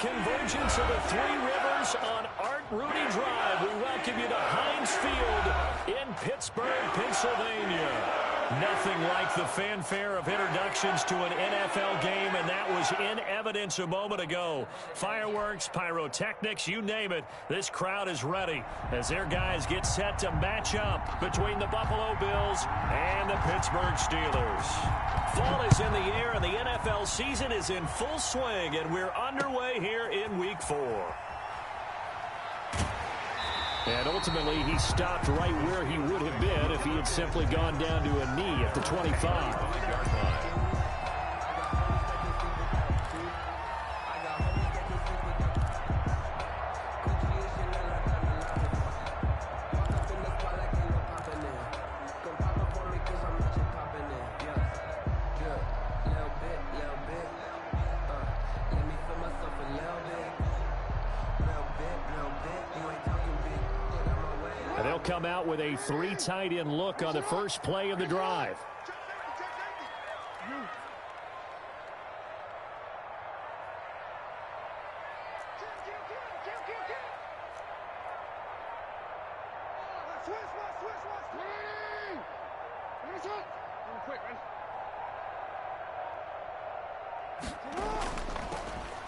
convergence of the Three Rivers on Art Rooney Drive. We welcome you to Heinz Field in Pittsburgh, Pennsylvania. Nothing like the fanfare of introductions to an NFL game, and that was in evidence a moment ago. Fireworks, pyrotechnics, you name it. This crowd is ready as their guys get set to match up between the Buffalo Bills and the Pittsburgh Steelers. Fall is in the air, and the NFL season is in full swing, and we're underway here in Week 4. And ultimately, he stopped right where he would have been if he had simply gone down to a knee at the 25-yard line. They'll come out with a 3 tight end look on the first play of the drive.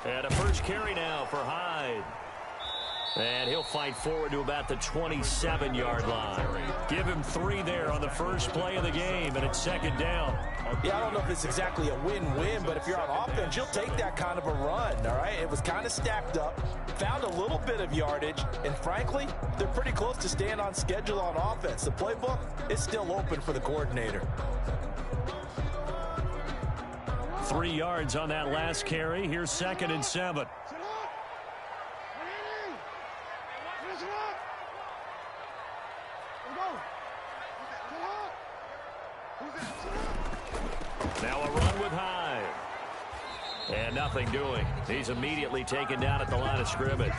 And a first carry now for Hyde. And he'll fight forward to about the 27-yard line. Give him 3 there on the first play of the game, and it's second down. Yeah, I don't know if it's exactly a win-win, but if you're on offense, you'll take that kind of a run, all right? It was kind of stacked up, found a little bit of yardage, and frankly, they're pretty close to staying on schedule on offense. The playbook is still open for the coordinator. 3 yards on that last carry. Here's 2nd and 7. Now a run with Hyde. And nothing doing. He's immediately taken down at the line of scrimmage.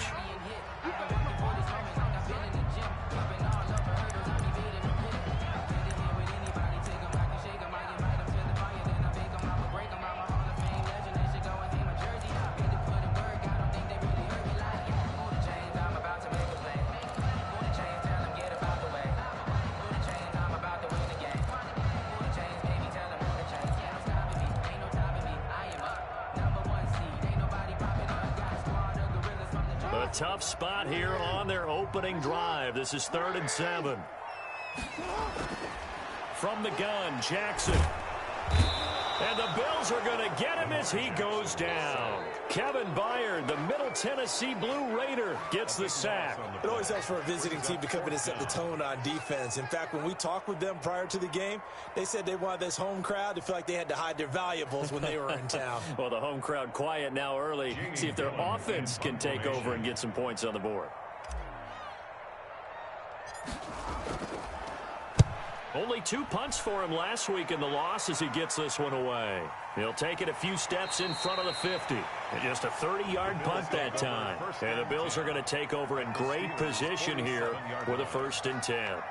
A tough spot here on their opening drive. This is 3rd and 7. From the gun, Jackson. And the Bills are going to get him as he goes down. Kevin Byard, the Middle Tennessee Blue Raider, gets the sack. It always helps for a visiting team to come in and set the tone on defense. In fact, when we talked with them prior to the game, they said they wanted this home crowd to feel like they had to hide their valuables when they were in town. Well, the home crowd quiet now early. See if their offense can take over and get some points on the board. Only 2 punts for him last week in the loss as he gets this one away. He'll take it a few steps in front of the 50. And just a 30-yard punt that time. And the Bills are going to take over in great position here with a 1st and 10.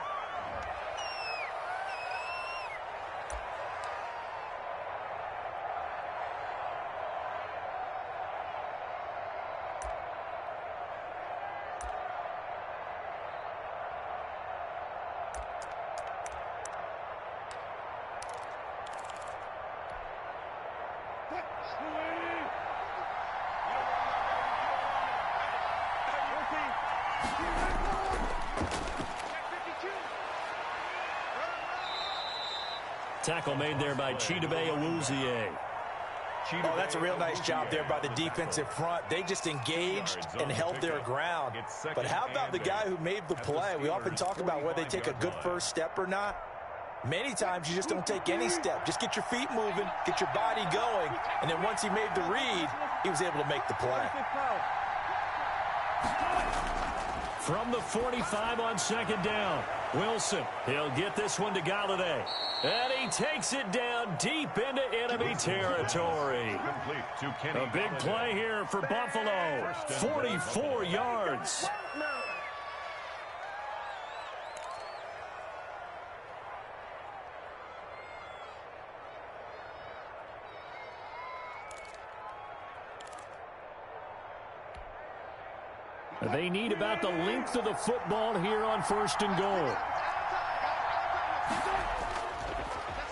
Tackle made there by Chidobe Awuzie. Oh, that's a real nice job there by the defensive front. They just engaged and held their ground. But how about the guy who made the play? We often talk about whether they take a good first step or not. Many times you just don't take any step. Just get your feet moving, get your body going, and then once he made the read, he was able to make the play. From the 45 on 2nd down, Wilson, he'll get this one to Galladay. And he takes it down deep into enemy territory. A big play here for Buffalo. 44 yards. They need about the length of the football here on 1st and goal.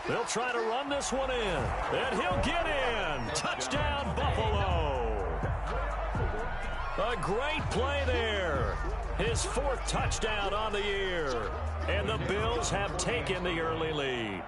They'll try to run this one in, and he'll get in. Touchdown, Buffalo. A great play there. His 4th touchdown on the year. And the Bills have taken the early lead.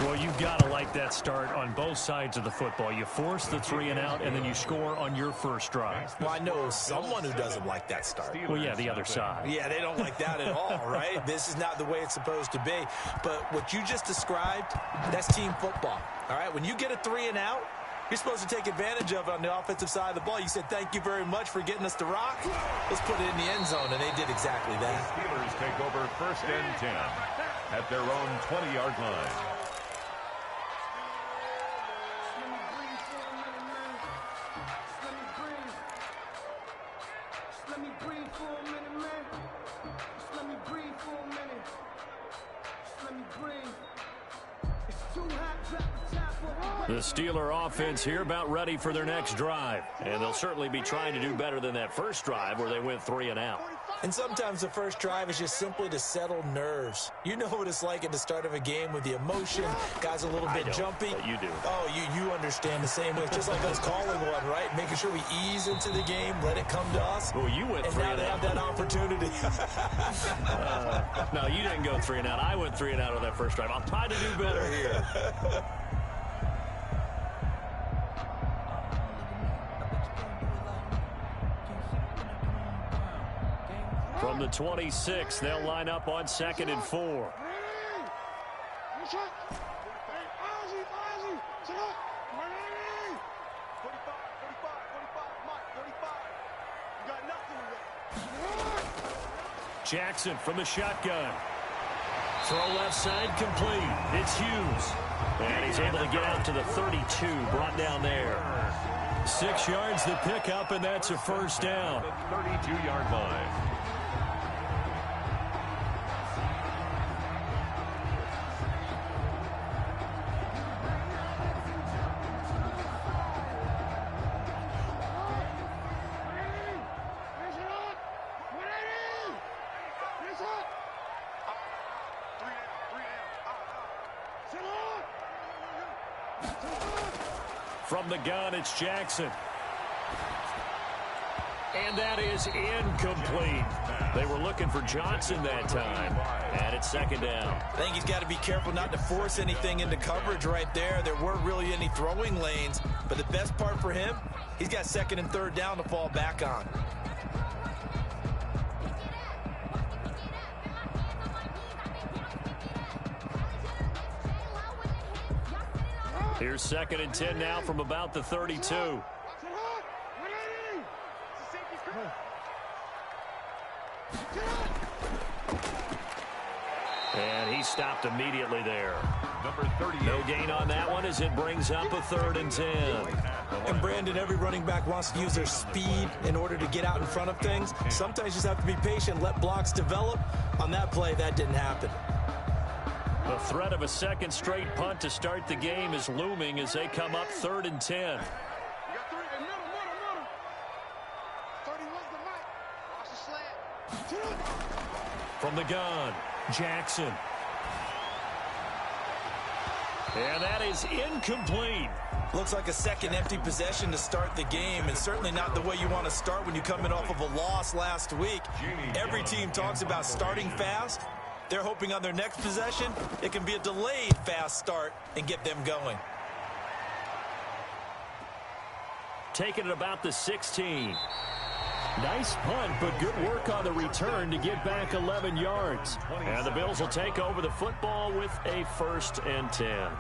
Well, you've got to like that start on both sides of the football. You force the 3 and out, and then you score on your first drive. Well, I know someone who doesn't like that start. Well, yeah, the other side. Yeah, they don't like that at all, right? This is not the way it's supposed to be. But what you just described, that's team football, all right? When you get a 3 and out, you're supposed to take advantage of it on the offensive side of the ball. You said, thank you very much for getting us to rock. Let's put it in the end zone, and they did exactly that. The Steelers take over 1st and 10 at their own 20-yard line. The Steeler offense here about ready for their next drive. And they'll certainly be trying to do better than that first drive where they went 3 and out. And sometimes the first drive is just simply to settle nerves. You know what it's like at the start of a game with the emotion. Guys a little bit jumpy. But you do. Oh, you understand the same way. It's just like us calling one, right? Making sure we ease into the game, let it come to us. Well, you went 3 and out. And now they have that opportunity. No, you didn't go 3 and out. I went 3 and out on that first drive. I'll try to do better here. From the 26, they'll line up on 2nd and 4. Jackson from the shotgun. Throw left side complete. It's Hughes. And he's able to get out to the 32, brought down there. 6 yards the pickup, and that's a first down. The 32-yard line. From the gun, it's Jackson. And that is incomplete. They were looking for Johnson that time. And it's 2nd down. I think he's got to be careful not to force anything into coverage right there. There weren't really any throwing lanes. But the best part for him, he's got 2nd and 3rd down to fall back on. Here's 2nd and 10 now from about the 32. And he stopped immediately there. Number 38. No gain on that one as it brings up a 3rd and 10. And Brandon, every running back wants to use their speed in order to get out in front of things. Sometimes you just have to be patient, let blocks develop. On that play, that didn't happen. The threat of a 2nd straight punt to start the game is looming as they come up 3rd and 10. From the gun, Jackson. And that is incomplete. Looks like a second empty possession to start the game, and certainly not the way you want to start when you come in off of a loss last week. Every team talks about starting fast. They're hoping on their next possession, it can be a delayed fast start and get them going. Taking it about the 16. Nice punt, but good work on the return to get back 11 yards. And the Bills will take over the football with a 1st and 10.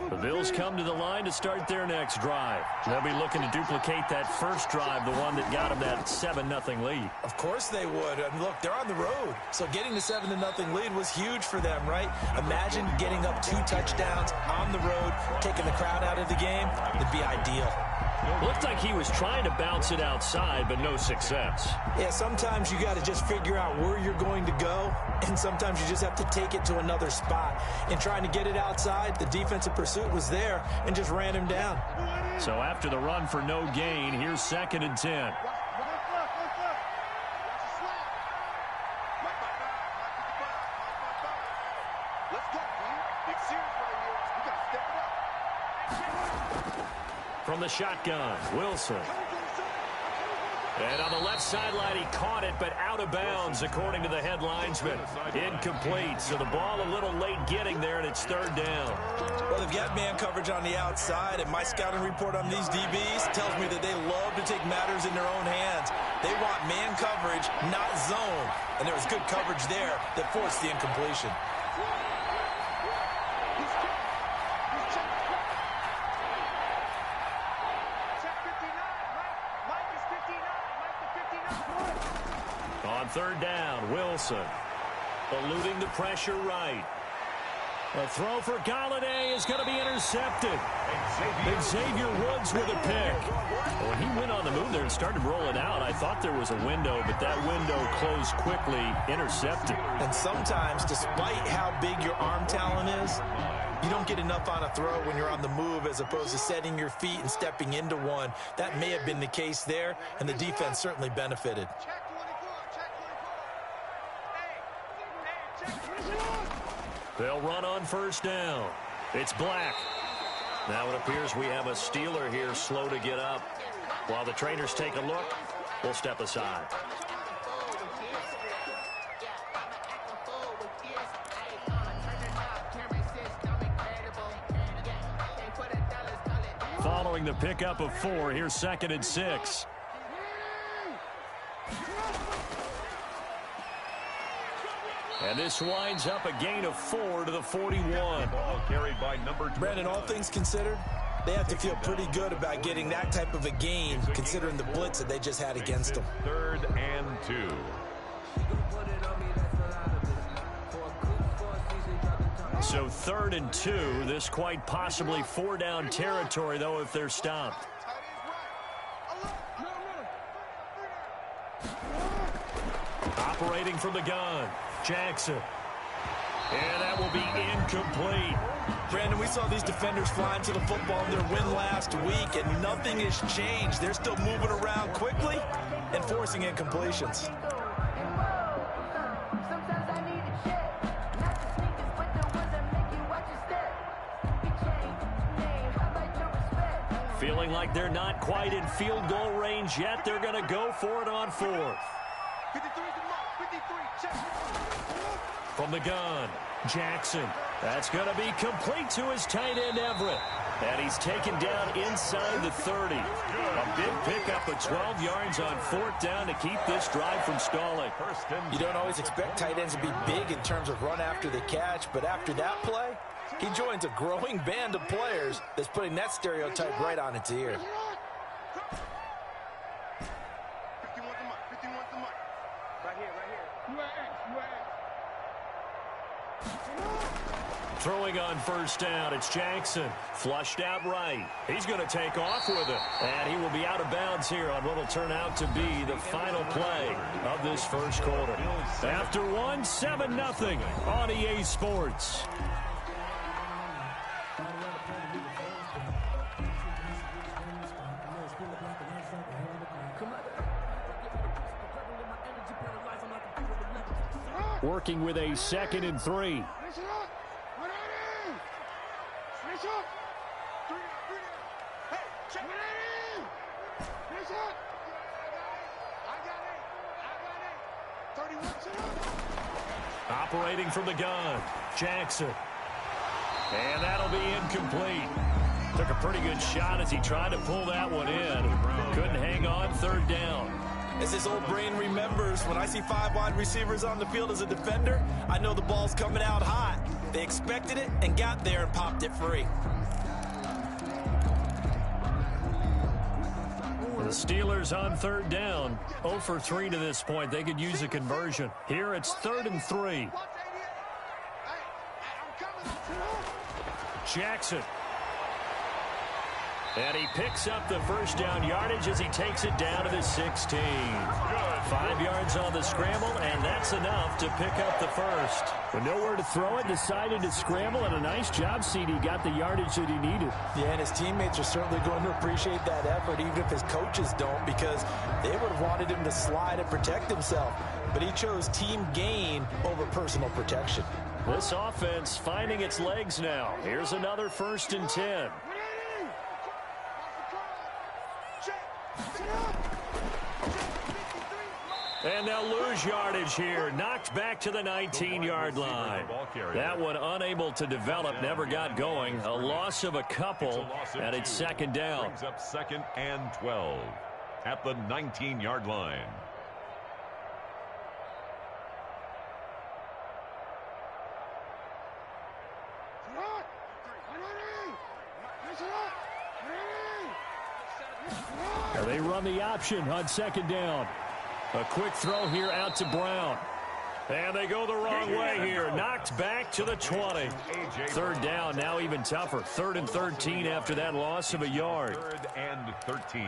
The Bills come to the line to start their next drive. They'll be looking to duplicate that first drive, the one that got them that 7-0 lead. Of course they would. And look, they're on the road. So getting the 7-0 lead was huge for them, right? Imagine getting up 2 touchdowns on the road, taking the crowd out of the game. It'd be ideal. Looked like he was trying to bounce it outside, but no success. Yeah, sometimes you got to just figure out where you're going to go, and sometimes you just have to take it to another spot. And trying to get it outside, the defensive pursuit was there and just ran him down. So after the run for no gain, here's 2nd and 10. From the shotgun, Wilson. And on the left sideline, he caught it, but out of bounds, according to the headlinesman. Incomplete, so the ball a little late getting there, and it's 3rd down. Well, they've got man coverage on the outside, and my scouting report on these DBs tells me that they love to take matters in their own hands. They want man coverage, not zone. And there was good coverage there that forced the incompletion. On 3rd down, Wilson eluding the pressure right. A throw for Galladay is going to be intercepted. Xavier Woods with a pick. When he went on the move there and started rolling out, I thought there was a window, but that window closed quickly, intercepted. And sometimes, despite how big your arm talent is, you don't get enough on a throw when you're on the move as opposed to setting your feet and stepping into one. That may have been the case there, and the defense certainly benefited. They'll run on 1st down. It's Black. Now it appears we have a Steeler here slow to get up. While the trainers take a look, we'll step aside. Following the pickup of 4, here's 2nd and 6. And this winds up a gain of 4 to the 41. Ball carried by number 12. Brandon, all things considered, they have to feel pretty good about getting that type of a gain, considering the blitz that they just had against them. 3rd and 2. So 3rd and 2, this quite possibly 4-down territory, though, if they're stopped. Operating from the gun, Jackson. And that will be incomplete. Brandon, we saw these defenders flying to the football in their win last week, and nothing has changed. They're still moving around quickly and forcing incompletions. Feeling like they're not quite in field goal range yet. They're going to go for it on 4th. From the gun, Jackson. That's going to be complete to his tight end, Everett. And he's taken down inside the 30. A big pickup of 12 yards on 4th down to keep this drive from stalling. You don't always expect tight ends to be big in terms of run after the catch, but after that play, he joins a growing band of players that's putting that stereotype right on its ear. Throwing on 1st down, it's Jackson. Flushed out right. He's going to take off with it. And he will be out of bounds here on what will turn out to be the final play of this 1st quarter. After 1, 7-0 on EA Sports. Working with a 2nd and 3. Operating from the gun, Jackson. And that'll be incomplete. Took a pretty good shot as he tried to pull that one in. Couldn't hang on 3rd down. As his old brain remembers, when I see 5 wide receivers on the field as a defender, I know the ball's coming out hot. They expected it and got there and popped it free. The Steelers on 3rd down, 0 for 3 to this point. They could use a conversion. Here it's 3rd and 3. Jackson. And he picks up the first down yardage as he takes it down to the 16. 5 yards on the scramble, and that's enough to pick up the first. With nowhere to throw it, decided to scramble, and a nice job, CD. Got the yardage that he needed. Yeah, and his teammates are certainly going to appreciate that effort, even if his coaches don't, because they would have wanted him to slide and protect himself. But he chose team gain over personal protection. This offense finding its legs now. Here's another 1st and 10. And they'll lose yardage here. Knocked back to the 19-yard line. That one unable to develop, never got going. A loss of a couple, and it's 2nd down. Brings up 2nd and 12 at the 19-yard line. They run the option on 2nd down. A quick throw here out to Brown. And they go the wrong way here. Knocked back to the 20. 3rd down, now even tougher. 3rd and 13 after that loss of a yard. 3rd and 13.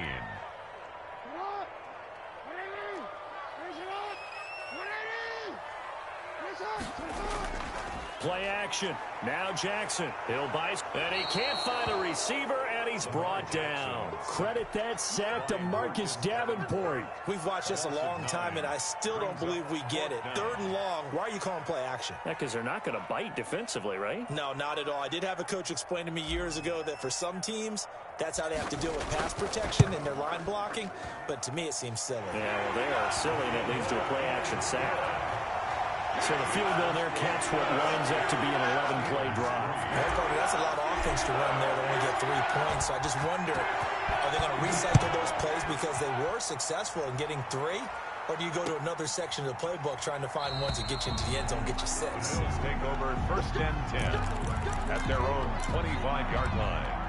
Play action. Now Jackson. He'll buy, and he can't find a receiver, and he's brought down. Credit that sack to Marcus Davenport. We've watched this a long time, and I still don't believe we get it. 3rd and long. Why are you calling play action? Yeah, because they're not going to bite defensively, right? No, not at all. I did have a coach explain to me years ago that for some teams, that's how they have to deal with pass protection and their line blocking. But to me, it seems silly. Yeah, well, they are silly, and it leads to a play action sack. So the field goal there caps what winds up to be an 11-play drive. That's a lot of offense to run there to only get 3 points. So I just wonder, are they going to recycle those plays because they were successful in getting 3? Or do you go to another section of the playbook trying to find ones that get you into the end zone, get you 6? Bills take over 1st and 10 at their own 25-yard line.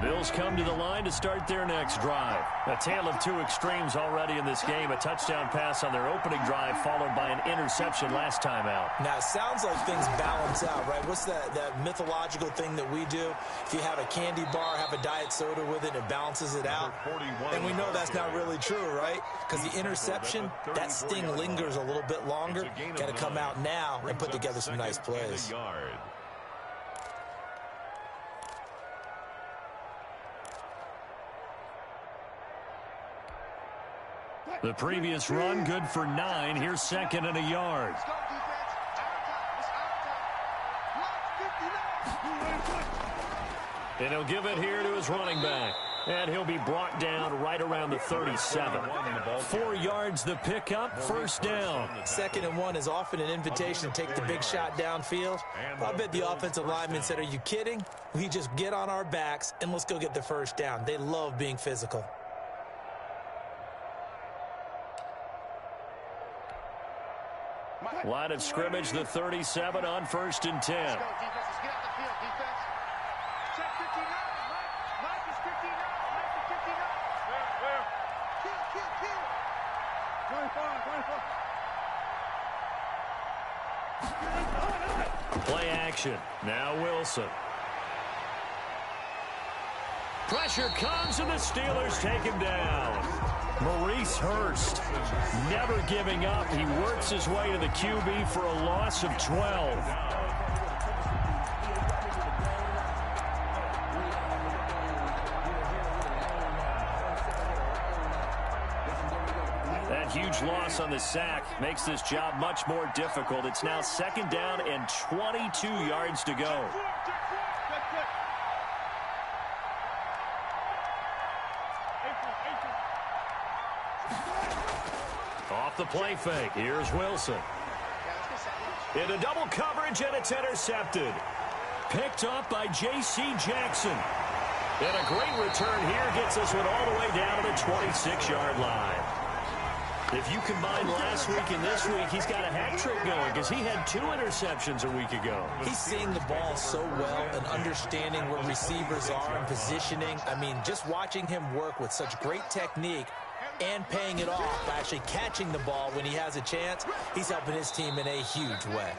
Bills come to the line to start their next drive. A tale of 2 extremes already in this game. A touchdown pass on their opening drive followed by an interception last time out. Now, it sounds like things balance out, right? What's that mythological thing that we do? If you have a candy bar, have a diet soda with it, it balances it out. And we know that's not really true, right? Because the interception, that sting lingers a little bit longer. Got to come out now and put together some nice plays. The previous run, good for 9. Here's 2nd and a yard. And he'll give it here to his running back. And he'll be brought down right around the 37. 4 yards the pickup, 1st down. 2nd and 1 is often an invitation to take the big shot downfield. I bet the offensive lineman said, are you kidding? We just get on our backs and let's go get the 1st down. They love being physical. Line of scrimmage, the 37 on 1st and 10. Play action. Now Wilson. Pressure comes, and the Steelers take him down. Maurice Hurst never giving up. He works his way to the QB for a loss of 12. That huge loss on the sack makes this job much more difficult. It's now 2nd down and 22 yards to go. Off the play fake. Here's Wilson. Into double coverage, and it's intercepted. Picked up by J.C. Jackson. And a great return here gets us one all the way down to the 26-yard line. If you combine last week and this week, he's got a hat trick going because he had 2 interceptions a week ago. He's seeing the ball so well and understanding where receivers are and positioning. I mean, just watching him work with such great technique and paying it off by actually catching the ball when he has a chance, he's helping his team in a huge way.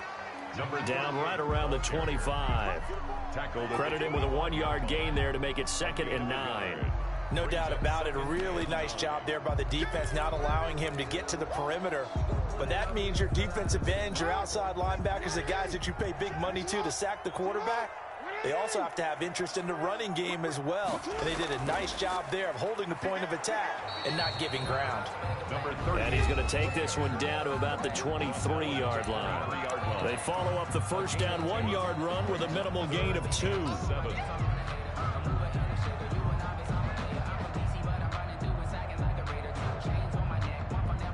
Down right around the 25. Credit him with a 1-yard gain there to make it 2nd and 9. No doubt about it. A really nice job there by the defense, not allowing him to get to the perimeter. But that means your defensive ends, your outside linebackers, the guys that you pay big money to sack the quarterback, they also have to have interest in the running game as well. And they did a nice job there of holding the point of attack and not giving ground. And he's going to take this one down to about the 23-yard line. They follow up the first down 1-yard run with a minimal gain of 2.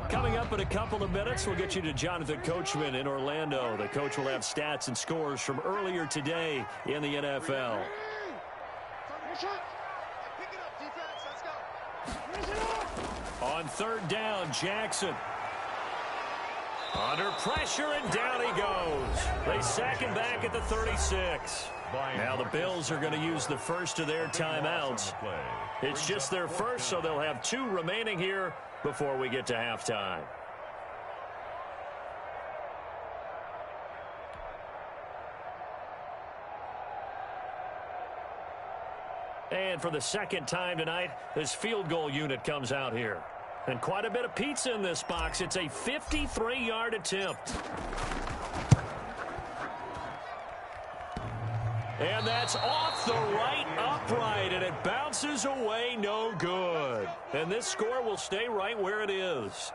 Coming up in a couple of minutes, we'll get you to Jonathan Coachman in Orlando. The coach will have stats and scores from earlier today in the NFL. On 3rd down, Jackson. Under pressure, and down he goes. They sack him back at the 36. Now the Bills are going to use the first of their timeouts. It's just their first, so they'll have 2 remaining here before we get to halftime. And for the 2nd time tonight, this field goal unit comes out here. And quite a bit of pizza in this box. It's a 53-yard attempt. And that's off the right upright, and it bounces away, no good. And this score will stay right where it is.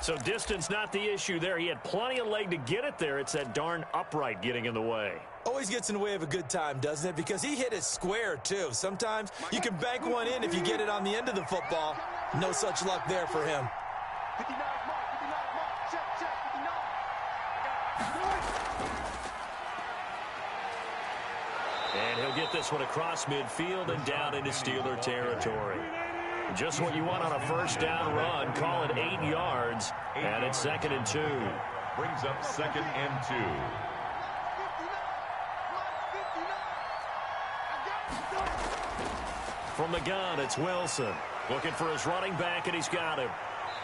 So distance not the issue there. He had plenty of leg to get it there. It's that darn upright getting in the way. Always gets in the way of a good time, doesn't it? Because he hit it square, too. Sometimes you can bank one in if you get it on the end of the football. No such luck there for him. 59 mark, check, 59. And he'll get this one across midfield and down into Steeler territory. Just what you want on a first down run. Call it 8 yards, and it's 2nd and 2. Brings up 2nd and 2. From the gun, it's Wilson. Looking for his running back, and he's got him.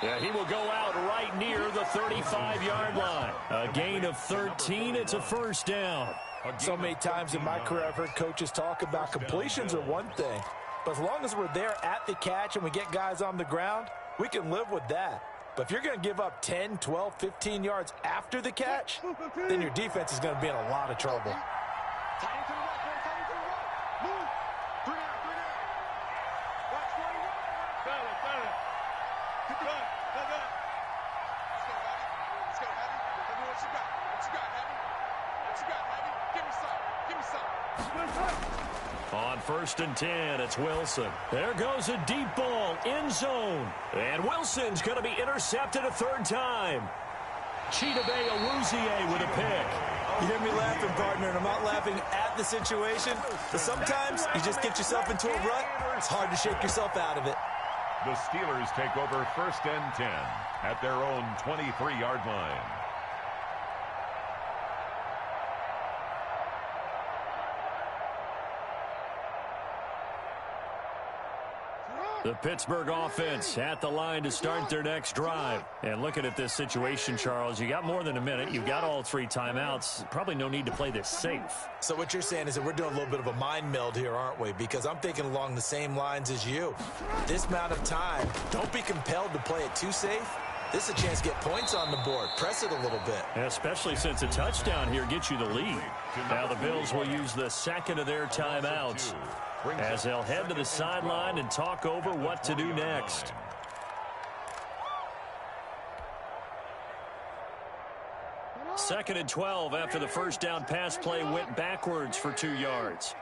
Yeah, he will go out right near the 35-yard line. A gain of 13. It's a first down. So many times in my career I've heard coaches talk about completions are one thing. But as long as we're there at the catch and we get guys on the ground, we can live with that. But if you're going to give up 10, 12, 15 yards after the catch, then your defense is going to be in a lot of trouble. On 1st and 10, it's Wilson. There goes a deep ball, end zone. And Wilson's going to be intercepted a 3rd time. Chidobe Awuzie with a pick. You hear me laughing, partner, and I'm not laughing at the situation. But sometimes you just get yourself into a rut. It's hard to shake yourself out of it. The Steelers take over 1st and 10 at their own 23-yard line. The Pittsburgh offense at the line to start their next drive. And looking at this situation, Charles, you got more than a minute. You've got all 3 timeouts. Probably no need to play this safe. So what you're saying is that we're doing a little bit of a mind meld here, aren't we? Because I'm thinking along the same lines as you. This amount of time, don't be compelled to play it too safe. This is a chance to get points on the board. Press it a little bit. Especially since a touchdown here gets you the lead. Now the Bills will use the 2nd of their timeouts as they'll head to the sideline and talk over what to do next. Second and 12 after the first down pass play went backwards for 2 yards.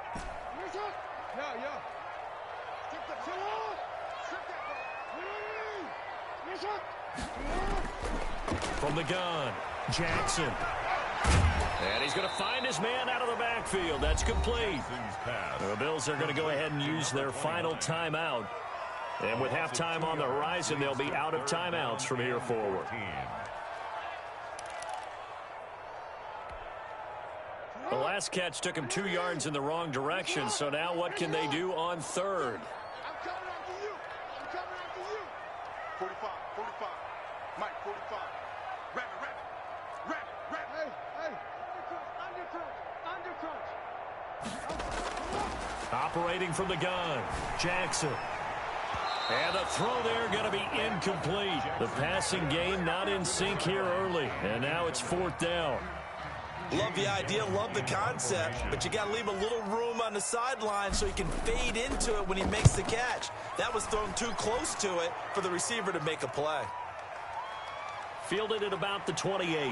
From the gun, Jackson. And he's going to find his man out of the backfield. That's complete. The Bills are going to go ahead and use their final timeout. And with halftime on the horizon, they'll be out of timeouts from here forward. The last catch took him 2 yards in the wrong direction, so now what can they do on third? I'm coming after you. I'm coming after you. 45, 45. Mike, 45. Rabbit. Hey. Under crunch. Operating from the gun, Jackson. And the throw there going to be incomplete. The passing game not in sync here early, and now it's 4th down. Love the idea, love the concept, but you got to leave a little room on the sideline so he can fade into it when he makes the catch. That was thrown too close to it for the receiver to make a play. Fielded at about the 28.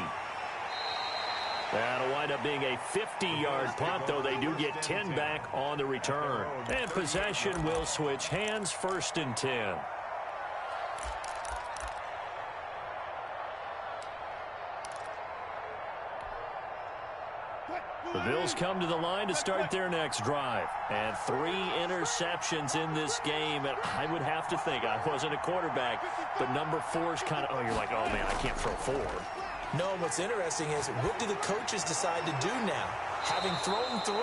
That'll wind up being a 50-yard punt, though they do get 10 back on the return. And possession will switch hands, 1st and 10. The Bills come to the line to start their next drive. And 3 interceptions in this game. And I would have to think, I wasn't a quarterback, but number 4 is kind of, you're like, oh, man, I can't throw 4. No, what's interesting is, what do the coaches decide to do now? Having thrown 3,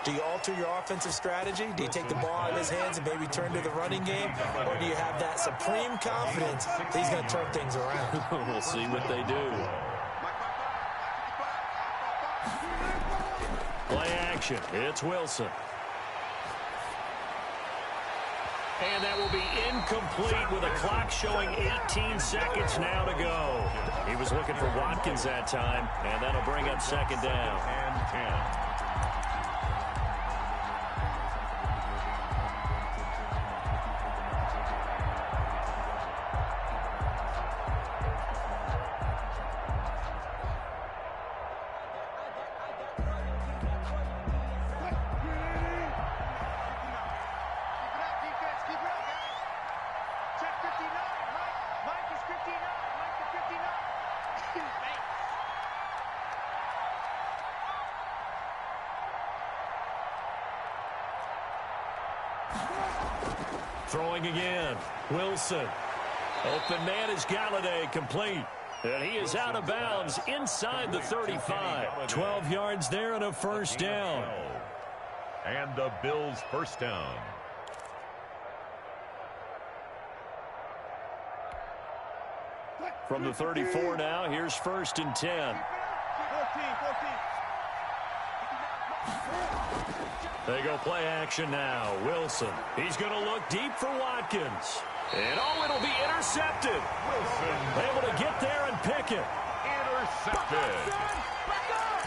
do you alter your offensive strategy? Do you take the ball out of his hands and maybe turn to the running game? Or do you have that supreme confidence that he's going to turn things around? We'll see what they do. Play action. It's Wilson. And that will be incomplete with a clock showing 18 seconds now to go. He was looking for Watkins that time, and that'll bring up 2nd down. And 10. Throwing again. Wilson. Open man is Galladay, complete. And he is out of bounds inside the 35. 12 yards there and a 1st down. And the Bills' 1st down. From the 34 now, here's 1st and 10. 14. They go play action now. Wilson. He's going to look deep for Watkins. And it'll be intercepted. Wilson. Able to get there and pick it. Intercepted.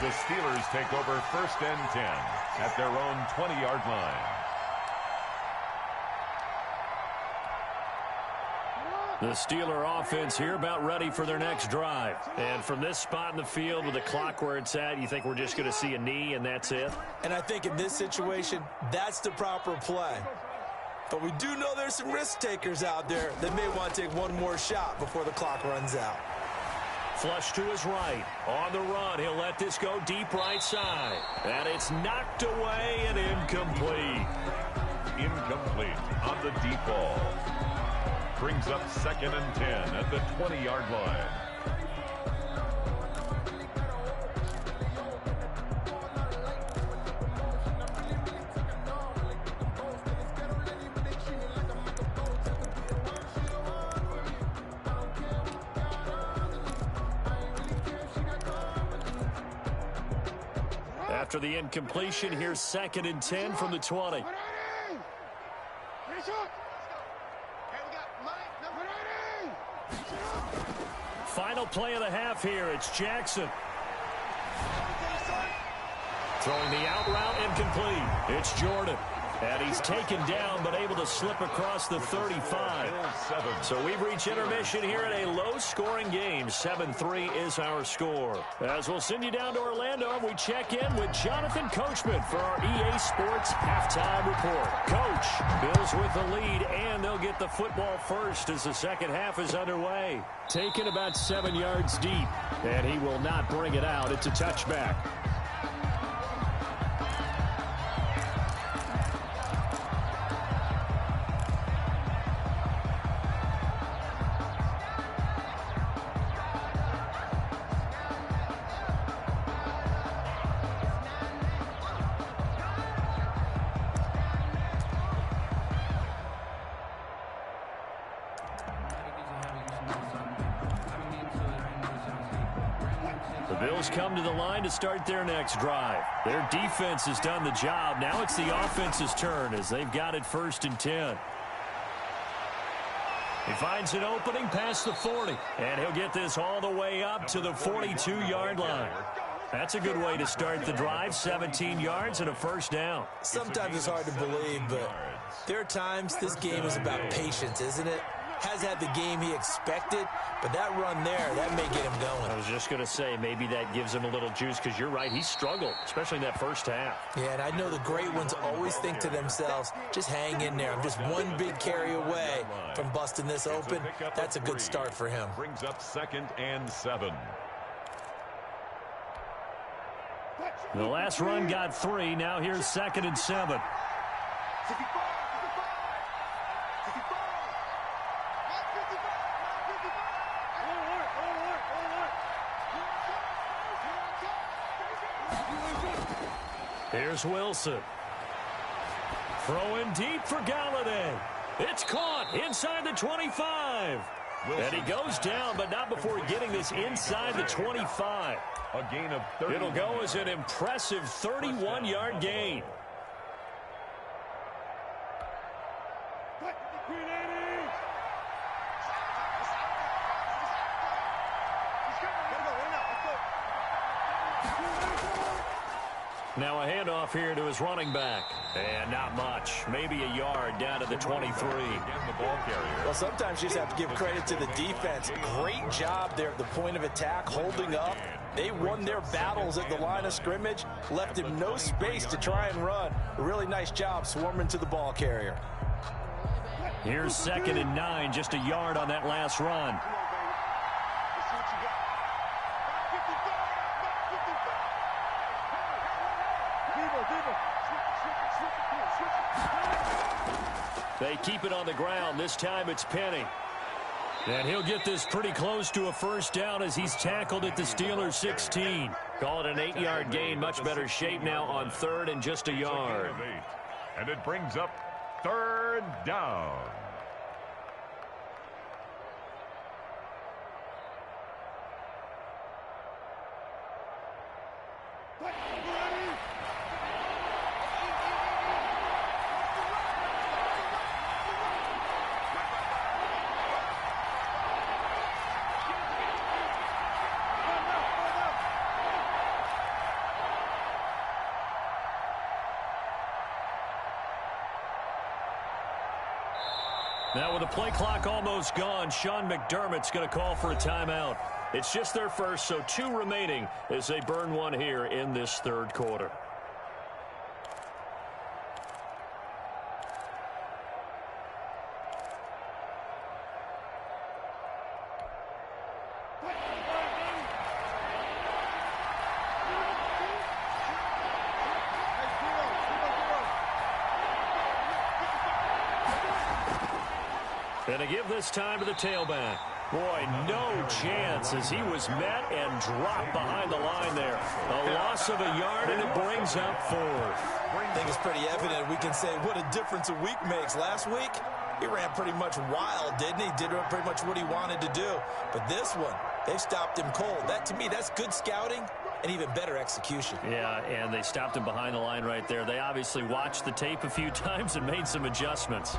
The Steelers take over 1st and 10 at their own 20-yard line. The Steeler offense here about ready for their next drive. And from this spot in the field with the clock where it's at, you think we're just going to see a knee and that's it? And I think in this situation, that's the proper play. But we do know there's some risk takers out there that may want to take one more shot before the clock runs out. Flush to his right. On the run, he'll let this go deep right side. And it's knocked away and incomplete. Incomplete on the deep ball. Brings up 2nd and 10 at the 20-yard line. After the incompletion, here's 2nd and 10 from the 20. Final play of the half here. It's Jackson. Throwing the out route incomplete. It's Jordan. And he's taken down but able to slip across the 35. So we've reached intermission here in a low-scoring game. 7-3 is our score. As we'll send you down to Orlando, we check in with Jonathan Coachman for our EA Sports Halftime Report. Coach, Bills with the lead, and they'll get the football first as the second half is underway. Taken about 7 yards deep, and he will not bring it out. It's a touchback. The Bills come to the line to start their next drive. Their defense has done the job. Now it's the offense's turn as they've got it 1st and 10. He finds an opening past the 40, and he'll get this all the way up to the 42-yard line. That's a good way to start the drive, 17 yards and a 1st down. Sometimes it's hard to believe, but there are times this game is about patience, isn't it? Has had the game he expected, but that run there, that may get him going. I was just going to say, maybe that gives him a little juice, because you're right, he struggled, especially in that first half. Yeah, and I know the great ones always think to themselves, just hang in there. I'm just one big carry away from busting this open. That's a good start for him. Brings up 2nd and 7. The last run got 3. Now here's 2nd and 7. Here's Wilson. Throwing deep for Galladay. It's caught inside the 25. And he goes down, but not before getting this inside the 25. A gain of 30. It'll go as an impressive 31-yard gain. Now a handoff here to his running back. And not much. Maybe a yard down to the 23. Well, sometimes you just have to give credit to the defense. Great job there at the point of attack, holding up. They won their battles at the line of scrimmage, left him no space to try and run. A really nice job swarming to the ball carrier. Here's 2nd and 9, just a yard on that last run. They keep it on the ground. This time it's Penny. And he'll get this pretty close to a 1st down as he's tackled at the Steelers' 16. Call it an 8-yard gain. Much better shape now on 3rd and just a yard. And it brings up 3rd down. Now with the play clock almost gone, Sean McDermott's going to call for a timeout. It's just their first, so 2 remaining as they burn one here in this 3rd quarter. And to give this time to the tailback. Boy, no chance as he was met and dropped behind the line there. A loss of a yard, and it brings up 4th. I think it's pretty evident. We can say what a difference a week makes. Last week, he ran pretty much wild, didn't he? Did pretty much what he wanted to do. But this one, they stopped him cold. That, to me, that's good scouting and even better execution. Yeah, and they stopped him behind the line right there. They obviously watched the tape a few times and made some adjustments.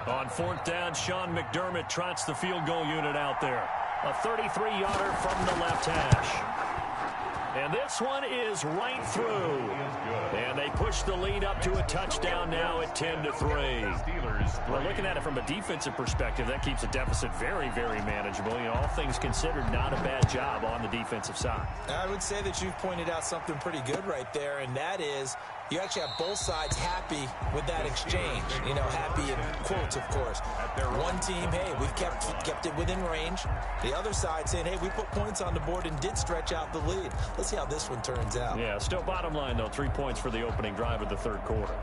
On 4th down, Sean McDermott trots the field goal unit out there. A 33-yarder from the left hash. And this one is right through. And they push the lead up to a touchdown now at 10-3. Well, looking at it from a defensive perspective, that keeps the deficit very, very manageable. You know, all things considered, not a bad job on the defensive side. I would say that you've pointed out something pretty good right there, and that is you actually have both sides happy with that exchange. You know, happy in quotes, of course. One team, hey, we've kept it within range. The other side saying, hey, we put points on the board and did stretch out the lead. Let's see how this one turns out. Yeah, still bottom line, though, 3 points for the opening drive of the 3rd quarter.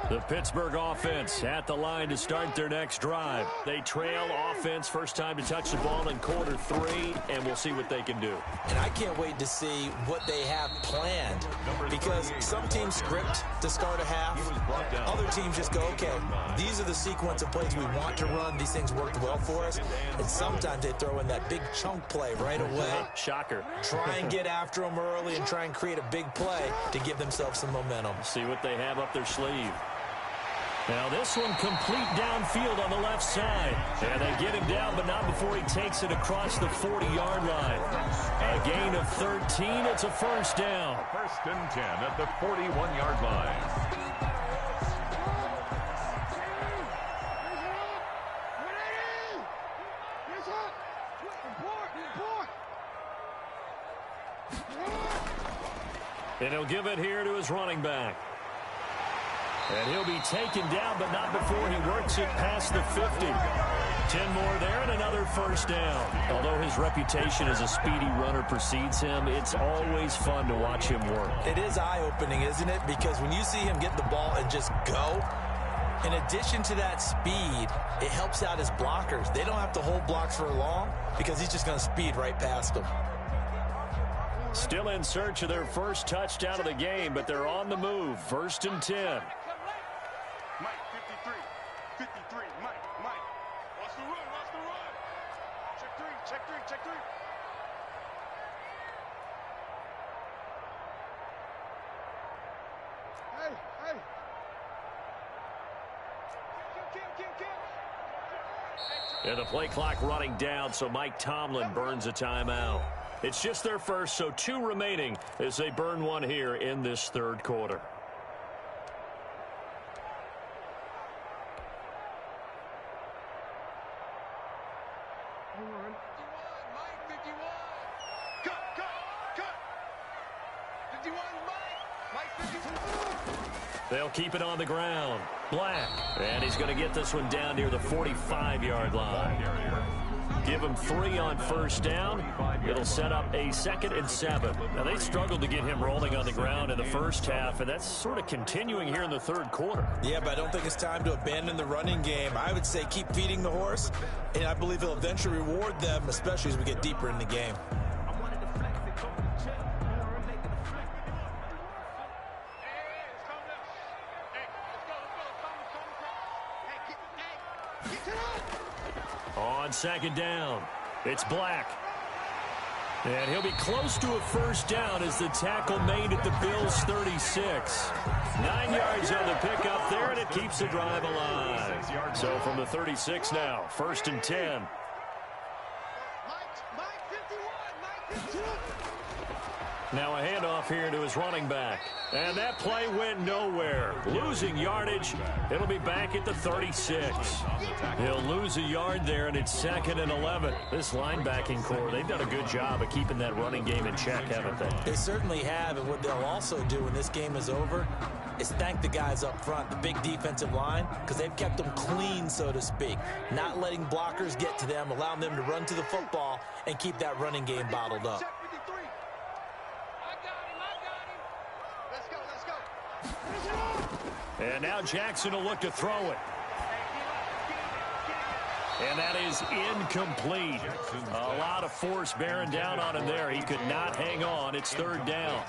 The Pittsburgh offense at the line to start their next drive. They trail offense, first time to touch the ball in quarter 3, and we'll see what they can do. And I can't wait to see what they have planned, because some teams script to start a half. Other teams just go, okay, these are the sequence of plays we want to run. These things worked well for us. And sometimes they throw in that big chunk play right away. Shocker. Try and get after them early and try and create a big play to give themselves some momentum. See what they have up their sleeve. Now this one complete downfield on the left side. And they get him down, but not before he takes it across the 40-yard line. A gain of 13. It's a first down. First and 10 at the 41-yard line. And he'll give it here to his running back. And he'll be taken down, but not before he works it past the 50. 10 more there and another first down. Although his reputation as a speedy runner precedes him, it's always fun to watch him work. It is eye-opening, isn't it? Because when you see him get the ball and just go, in addition to that speed, it helps out his blockers. They don't have to hold blocks for long because he's just going to speed right past them. Still in search of their first touchdown of the game, but they're on the move. First and 10. Mike, 53, Mike. Watch the run. Check three. Hey. And the play clock running down, so Mike Tomlin burns a timeout. It's just their first, so 2 remaining as they burn one here in this third quarter. They'll keep it on the ground. Black. And he's going to get this one down near the 45-yard line. Give him 3 on first down. It'll set up a 2nd and 7. Now, they struggled to get him rolling on the ground in the first half, and that's sort of continuing here in the third quarter. Yeah, but I don't think it's time to abandon the running game. I would say keep feeding the horse, and I believe he'll eventually reward them, especially as we get deeper in the game. On second down, it's Black. And he'll be close to a first down as the tackle made at the Bills' 36. 9 yards on the pickup there, and it keeps the drive alive. So from the 36 now, first and 10. Now a handoff here to his running back. And that play went nowhere. Losing yardage. It'll be back at the 36. He'll lose a yard there, and it's 2nd and 11. This linebacking core, they've done a good job of keeping that running game in check, haven't they? They certainly have, and what they'll also do when this game is over is thank the guys up front, the big defensive line, because they've kept them clean, so to speak. Not letting blockers get to them, allowing them to run to the football and keep that running game bottled up. And now Jackson will look to throw it. And that is incomplete. A lot of force bearing down on him there. He could not hang on. It's 3rd down.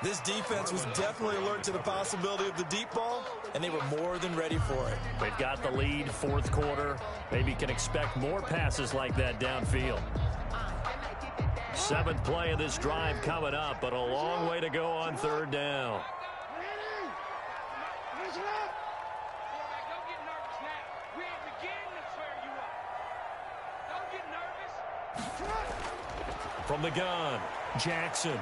This defense was definitely alert to the possibility of the deep ball, and they were more than ready for it. They've got the lead, 4th quarter. Maybe can expect more passes like that downfield. 7th play of this drive coming up, but a long way to go on 3rd down. From the gun, Jackson.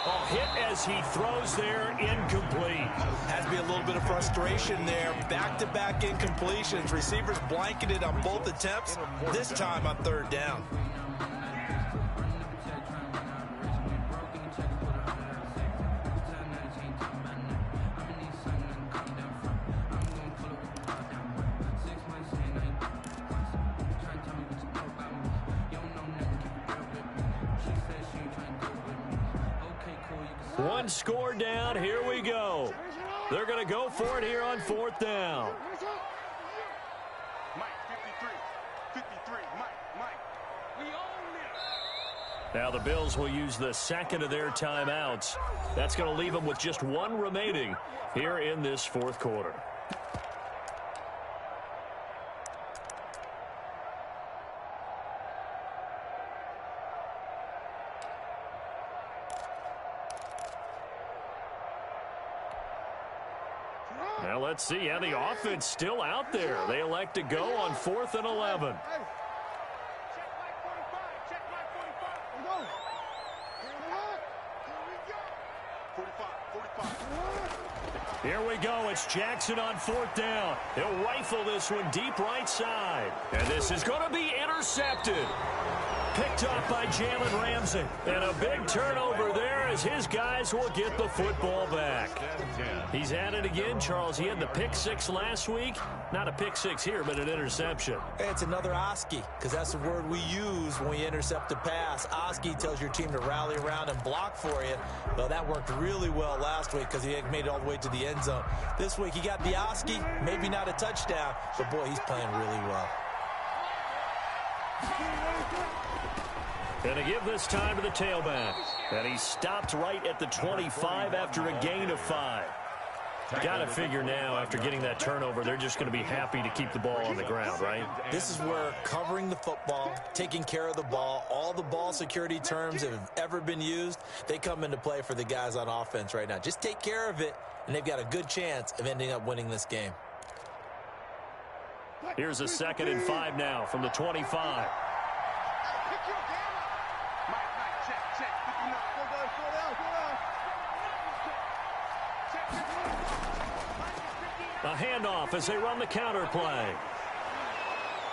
Oh, hit as he throws there, incomplete. Has to be a little bit of frustration there. Back-to-back incompletions. Receivers blanketed on both attempts, this time on 3rd down. One score down. Here we go. They're going to go for it here on 4th down. Mike, 53, Mike. We own it. Now the Bills will use the second of their timeouts. That's going to leave them with just one remaining here in this 4th quarter. Now let's see how the offense still out there. They elect to go on 4th and 11. Here we go. It's Jackson on 4th down. He'll rifle this one deep right side. And this is going to be intercepted. Picked up by Jalen Ramsey. And a big turnover there as his guys will get the football back. He's at it again, Charles. He had the pick 6 last week. Not a pick 6 here, but an interception. It's another Oski, because that's the word we use when we intercept a pass. Oski tells your team to rally around and block for you. Well, that worked really well last week because he made it all the way to the end zone. This week he got the Oski, maybe not a touchdown, but boy, he's playing really well. And to give this time to the tailback. And he stopped right at the 25 after a gain of 5. Got to figure now, after getting that turnover, they're just going to be happy to keep the ball on the ground, right? This is where covering the football, taking care of the ball, all the ball security terms that have ever been used, they come into play for the guys on offense right now. Just take care of it, and they've got a good chance of ending up winning this game. Here's a 2nd and 5 now from the 25. A handoff as they run the counter play.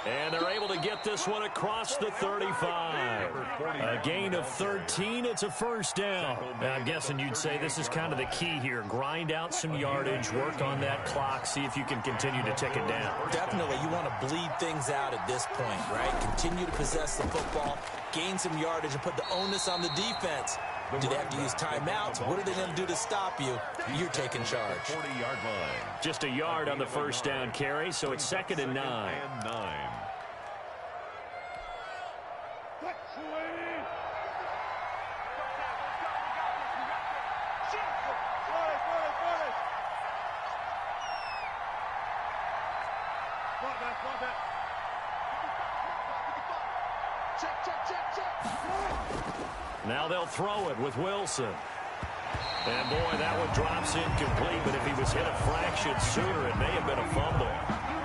And they're able to get this one across the 35. A gain of 13. It's a 1st down. Now, I'm guessing you'd say this is kind of the key here. Grind out some yardage, work on that clock, see if you can continue to tick it down. Definitely. You want to bleed things out at this point, right? Continue to possess the football, gain some yardage, and put the onus on the defense. Do they have to use timeouts? What are they going to do to stop you? You're taking charge. 40-yard line. Just a yard on the 1st down carry, so it's 2nd and 9. Now they'll throw it with Wilson. And, boy, that one drops incomplete, but if he was hit a fraction sooner, it may have been a fumble.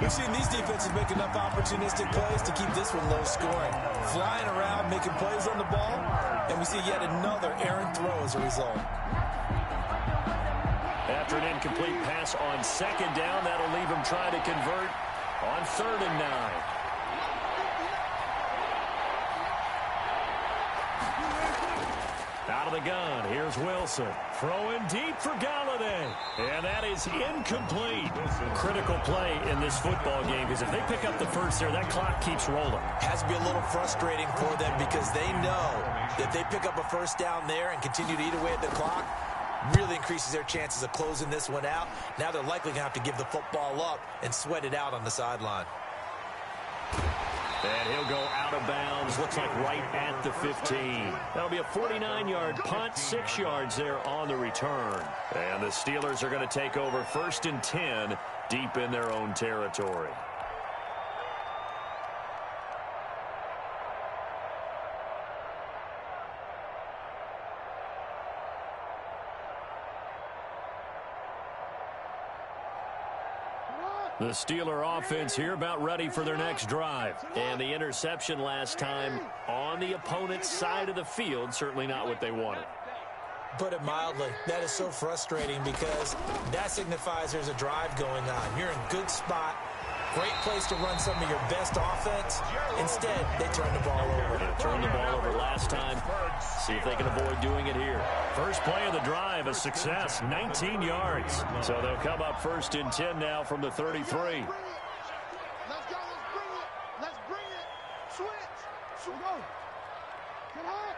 We've seen these defenses make enough opportunistic plays to keep this one low scoring. Flying around, making plays on the ball, and we see yet another errant throw as a result. After an incomplete pass on 2nd down, that'll leave him trying to convert on 3rd and 9. Out of the gun, here's Wilson. Throwing deep for Galladay. And that is incomplete. Critical play in this football game, because if they pick up the 1st there, that clock keeps rolling. Has to be a little frustrating for them because they know that they pick up a 1st down there and continue to eat away at the clock, really increases their chances of closing this one out. Now they're likely going to have to give the football up and sweat it out on the sideline. And he'll go out of bounds, looks like right at the 15. That'll be a 49-yard punt, 6 yards there on the return. And the Steelers are going to take over 1st and 10 deep in their own territory. The Steeler offense here about ready for their next drive. And the interception last time on the opponent's side of the field, certainly not what they wanted. Put it mildly, that is so frustrating because that signifies there's a drive going on. You're in a good spot. Great place to run some of your best offense. Instead, they turn the ball over. They turned the ball over last time. See if they can avoid doing it here. First play of the drive, a success, 19 yards. So they'll come up 1st and 10 now from the 33. Let's go, let's bring it. Let's bring it. Switch. Go. Get hot.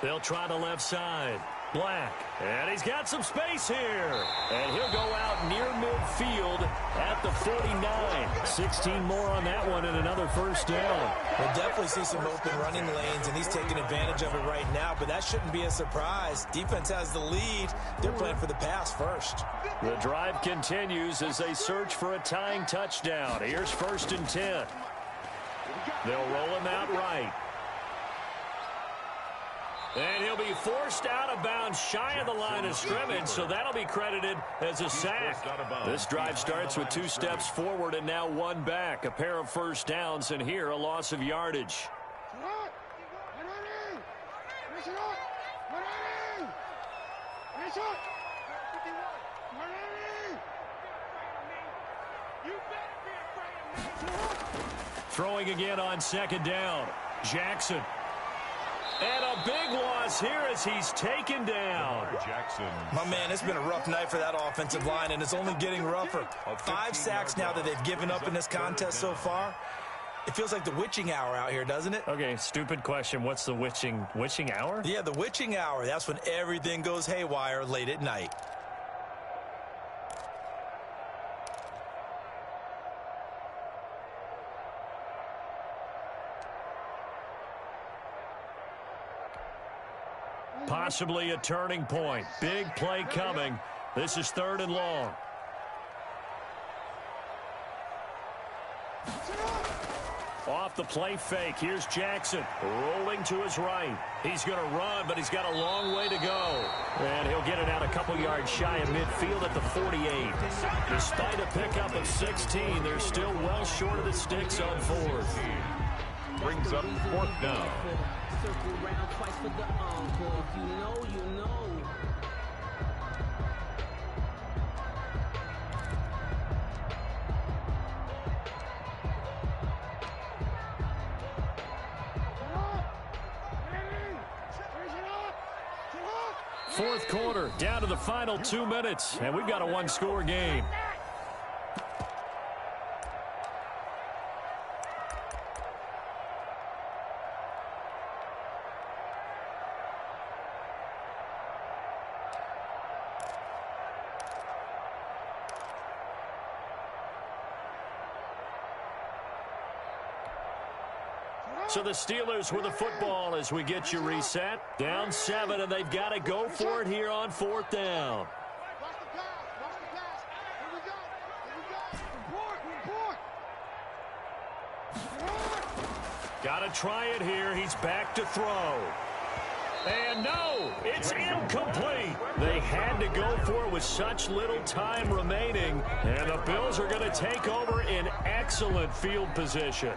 They'll try the left side. Black. And he's got some space here. And he'll go out near midfield at the 49. 16 more on that one and another first down. We'll definitely see some open running lanes, and he's taking advantage of it right now, but that shouldn't be a surprise. Defense has the lead. They're playing for the pass first. The drive continues as they search for a tying touchdown. Here's 1st and 10. They'll roll him out right. And he'll be forced out of bounds shy of the line of scrimmage, so that'll be credited as a sack. This drive starts with 2 steps forward and now 1 back. A pair of first downs, and here a loss of yardage. Throwing again on 2nd down. Jackson. And a big loss here as he's taken down. Jackson. My man, it's been a rough night for that offensive line, and it's only getting rougher. 5 sacks now that they've given up in this contest so far. It feels like the witching hour out here, doesn't it? Okay, stupid question. What's the witching hour? Yeah, the witching hour. That's when everything goes haywire late at night. Possibly a turning point. Big play coming. This is 3rd and long. Off the play fake. Here's Jackson rolling to his right. He's going to run, but he's got a long way to go. And he'll get it out a couple yards shy of midfield at the 48. Despite a pickup of 16, they're still well short of the sticks on 4th. Brings up 4th down. Circle round twice for the encore. If you know, you know. Fourth quarter, down to the final 2 minutes, and we've got a 1-score game. So the Steelers with the football as we get you reset. Down 7, and they've got to go for it here on 4th down. Got to try it here. He's back to throw. And no, it's incomplete. They had to go for it with such little time remaining. And the Bills are going to take over in excellent field position.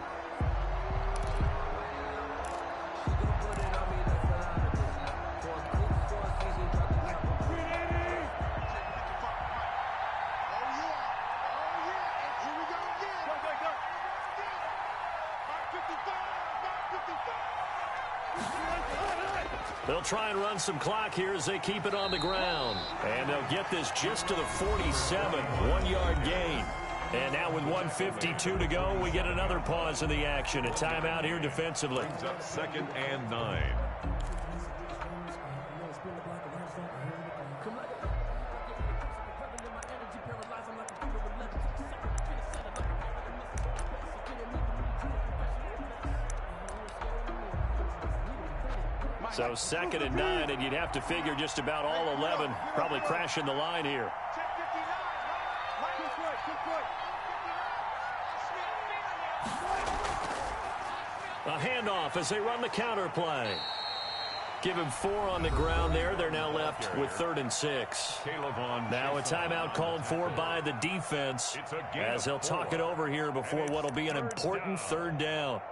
They'll try and run some clock here as they keep it on the ground. And they'll get this just to the 47, 1-yard gain. And now with 1:52 to go, we get another pause in the action. A timeout here defensively. Brings up 2nd and 9. So 2nd and 9, and you'd have to figure just about all 11 probably crashing the line here. A handoff as they run the counter play. Give him 4 on the ground there. They're now left with 3rd and 6. Now a timeout called for by the defense as they'll talk it over here before what will be an important 3rd down.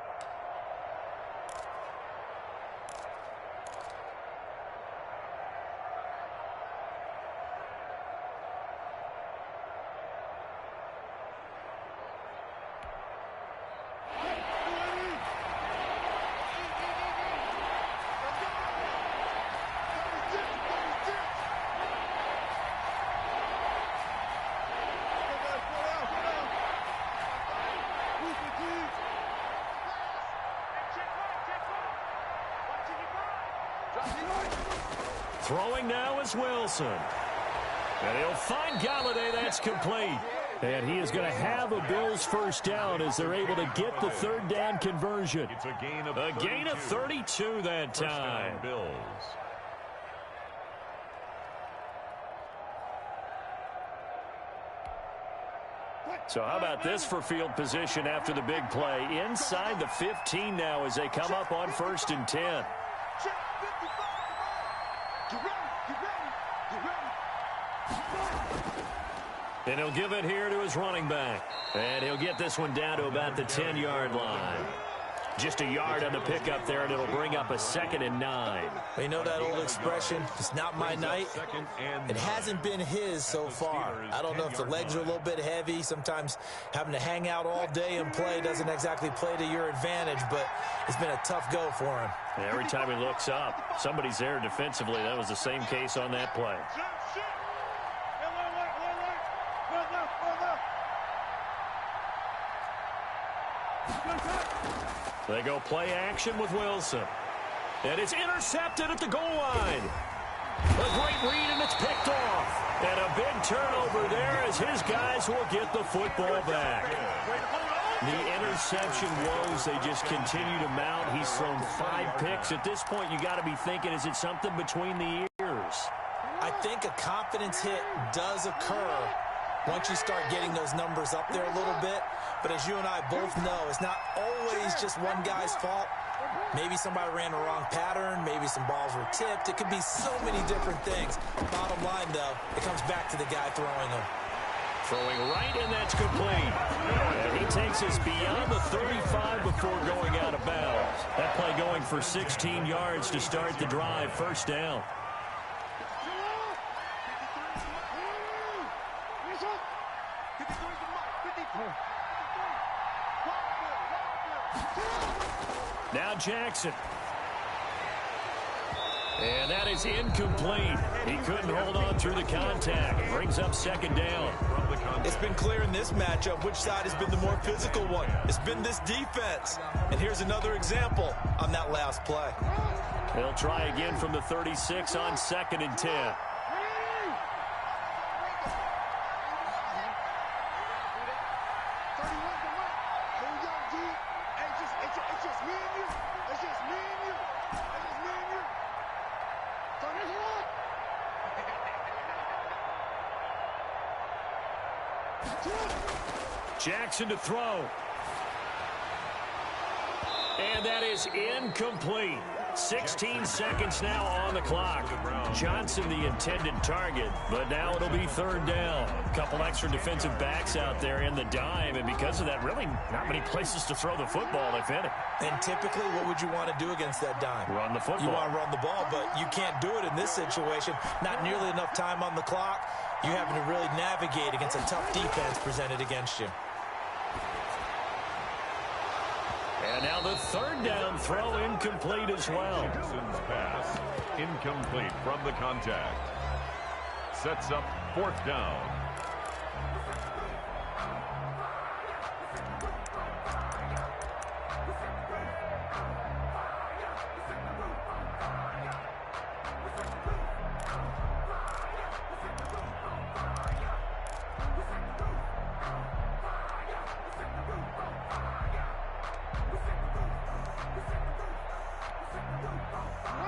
Throwing now is Wilson. And he'll find Galladay. That's complete. And he is going to have a Bills first down as they're able to get the third down conversion. It's a gain of 32 that time. Bills. So how about this for field position after the big play? Inside the 15 now as they come up on 1st and 10. And he'll give it here to his running back. And he'll get this one down to about the 10-yard line. Just a yard on the pickup there, and it'll bring up a 2nd and 9. You know that old expression, it's not my night? It hasn't been his so far. I don't know if the legs are a little bit heavy. Sometimes having to hang out all day and play doesn't exactly play to your advantage, but it's been a tough go for him. Every time he looks up, somebody's there defensively. That was the same case on that play. They go play action with Wilson. And it's intercepted at the goal line. A great read, and it's picked off. And a big turnover there as his guys will get the football back. The interception woes, they just continue to mount. He's thrown 5 picks. At this point, you got to be thinking, is it something between the ears? I think a confidence hit does occur once you start getting those numbers up there a little bit. But as you and I both know, it's not always just one guy's fault. Maybe somebody ran the wrong pattern. Maybe some balls were tipped. It could be so many different things. Bottom line, though, it comes back to the guy throwing them. Throwing right, and that's complete. And he takes us beyond the 35 before going out of bounds. That play going for 16 yards to start the drive. First down. Now Jackson. And that is incomplete. He couldn't hold on through the contact. Brings up 2nd down. It's been clear in this matchup which side has been the more physical one. It's been this defense. And here's another example on that last play. They'll try again from the 36 on 2nd and 10. Jackson to throw. And that is incomplete. 16 seconds now on the clock. Johnson the intended target, but now it'll be 3rd down. A couple extra defensive backs out there in the dime, and because of that, really not many places to throw the football, if any. And typically, what would you want to do against that dime? Run the football. You want to run the ball, but you can't do it in this situation. Not nearly enough time on the clock. You having to really navigate against a tough defense presented against you. And now the 3rd down throw incomplete as well. Jackson's pass incomplete from the contact. Sets up 4th down.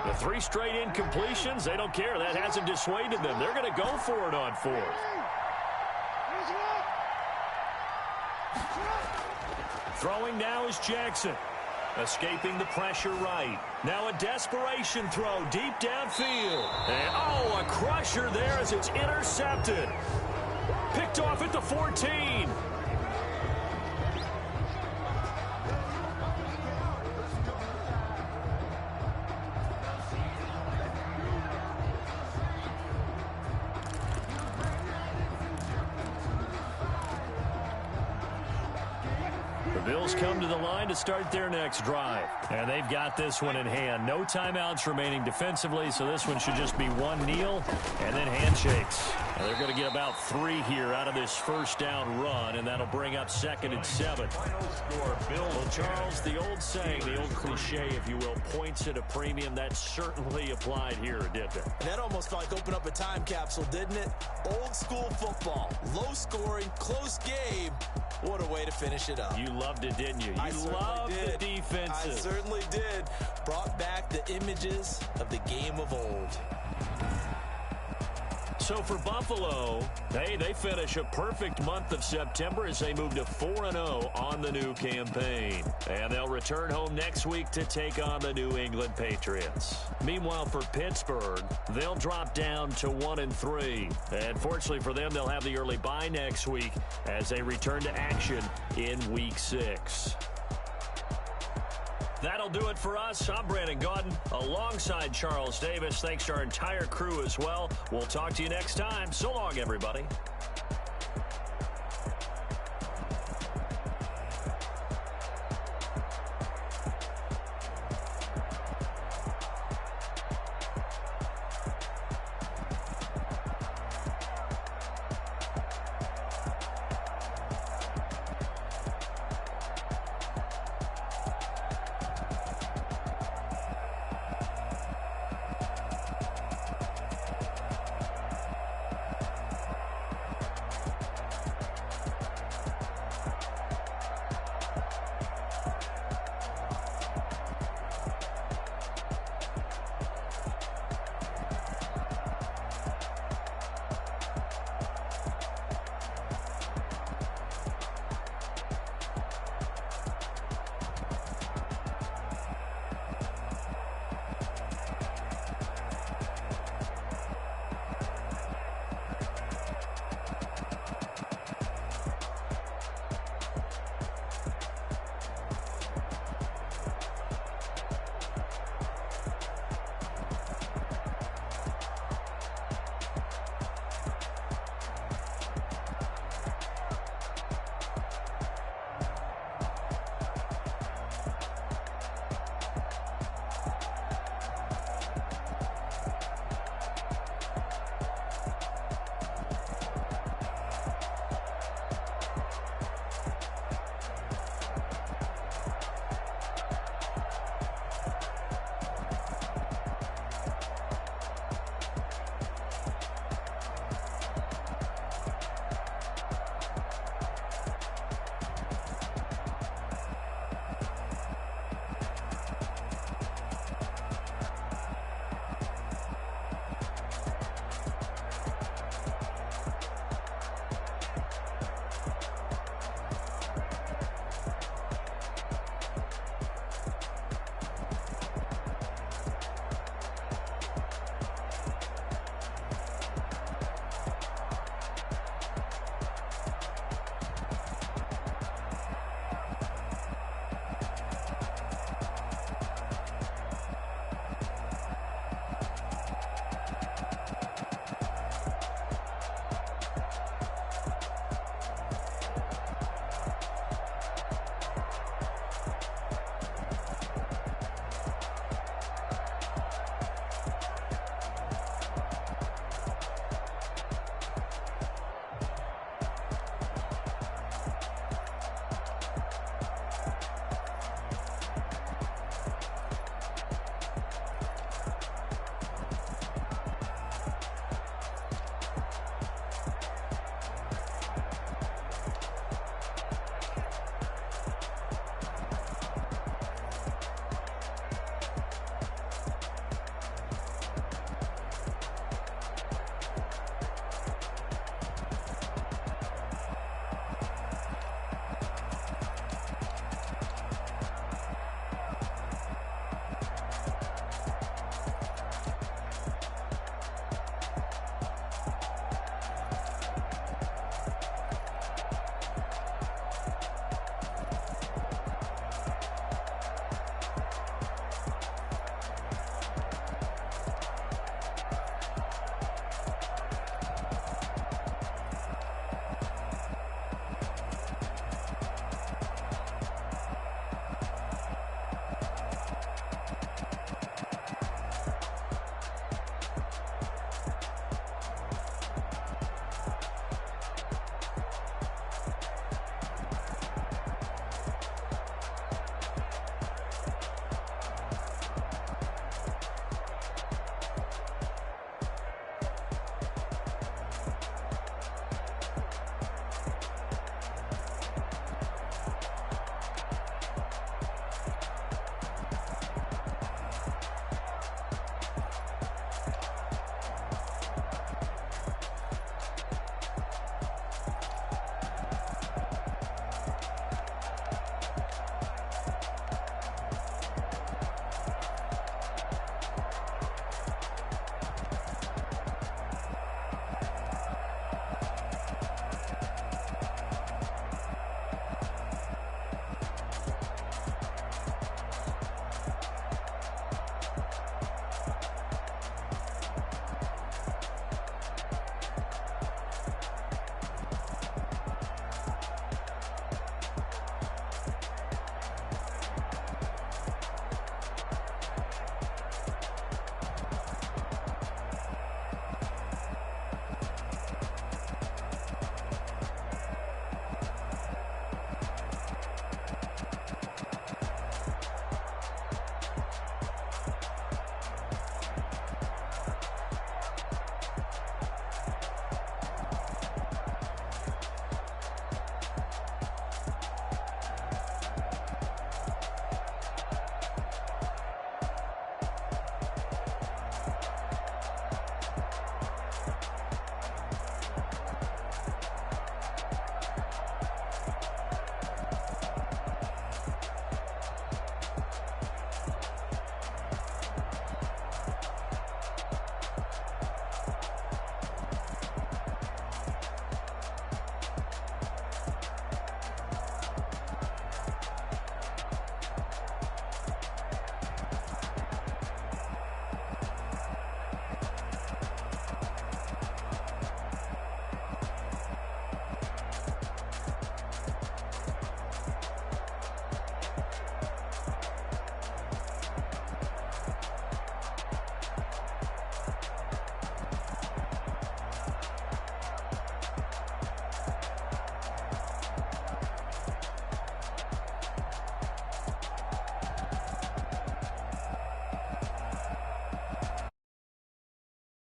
The 3 straight incompletions, they don't care. That hasn't dissuaded them. They're going to go for it on 4th. Throwing now is Jackson. Escaping the pressure right. Now a desperation throw deep downfield. And, oh, a crusher there as it's intercepted. Picked off at the 14. Bills come to the line to start their next drive. And they've got this one in hand. No timeouts remaining defensively, so this one should just be one kneel and then handshakes. And they're going to get about 3 here out of this first down run, and that'll bring up 2nd and 7. Well, Charles, the old saying, the old cliche, if you will, points at a premium, that certainly applied here, didn't it? And that almost felt like opened up a time capsule, didn't it? Old school football. Low scoring, close game. What a way to finish it up. You loved it, didn't you? You loved the defenses. I certainly did. Brought back the images of the game of old. So for Buffalo, hey, they finish a perfect month of September as they move to 4-0 on the new campaign. And they'll return home next week to take on the New England Patriots. Meanwhile, for Pittsburgh, they'll drop down to 1-3. And fortunately for them, they'll have the early bye next week as they return to action in Week 6. That'll do it for us. I'm Brandon Gaudin alongside Charles Davis. Thanks to our entire crew as well. We'll talk to you next time. So long, everybody.